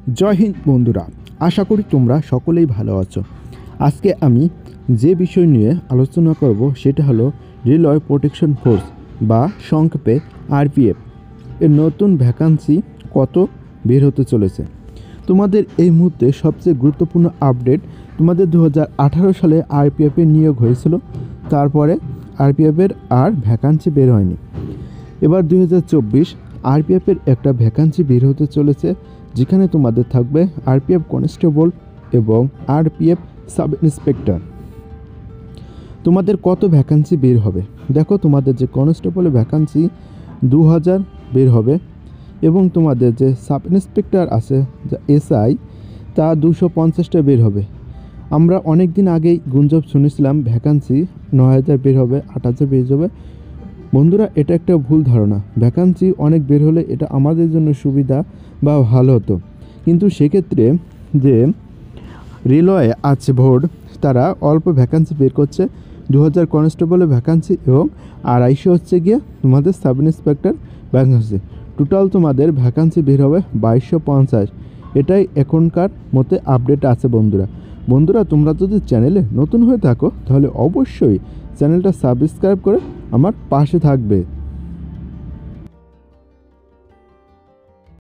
জয় হিন্দ বন্ধুরা, আশা করি তোমরা সকলেই ভালো আছো। আজকে আমি যে বিষয় নিয়ে আলোচনা করব সেটা হলো রেলওয়ে প্রোটেকশন ফোর্স বা সংক্ষেপে আরপিএফ এর নতুন ভ্যাকান্সি কত বের হতে চলেছে। তোমাদের এই মুহূর্তে সবচেয়ে গুরুত্বপূর্ণ আপডেট, তোমাদের 2018 সালে আরপিএফের নিয়োগ হয়েছিল, তারপরে আরপিএফের আর ভ্যাকান্সি বের হয়নি। এবার 2024 আরপিএফের একটা ভ্যাকান্সি বের হতে চলেছে, যেখানে তোমাদের থাকবে আরপিএফ কনস্টেবল এবং আরপিএফ সাব ইন্সপেক্টর। তোমাদের কত ভ্যাকান্সি বের হবে দেখো, তোমাদের যে কনস্টেবলের ভ্যাকান্সি 2000 বের হবে এবং তোমাদের যে সাব ইন্সপেক্টর আছে যা এসআই তা 250টা বের হবে। আমরা অনেক দিন আগেই গুঞ্জব শুনেছিলাম ভ্যাকান্সি 9000 বের হবে, 8000 বের হবে। বন্ধুরা, এটা একটা ভুল ধারণা। ভ্যাকান্সি অনেক বের হলে এটা আমাদের জন্য সুবিধা বা ভালো হতো, কিন্তু সেক্ষেত্রে যে রেলওয়ে আছে বোর্ড, তারা অল্প ভ্যাকান্সি বের করছে। 2000 কনস্টেবলের ভ্যাকান্সি এবং 250 হচ্ছে গিয়ে তোমাদের সাব ইন্সপেক্টর ভ্যাকান্সি। টোটাল তোমাদের ভ্যাকান্সি বের হবে 2250। এটাই এখনকার মতে আপডেট আছে বন্ধুরা, তোমরা যদি চ্যানেলে নতুন হয়ে থাকো তাহলে অবশ্যই চ্যানেলটা সাবস্ক্রাইব করে আমার পাশে থাকবে।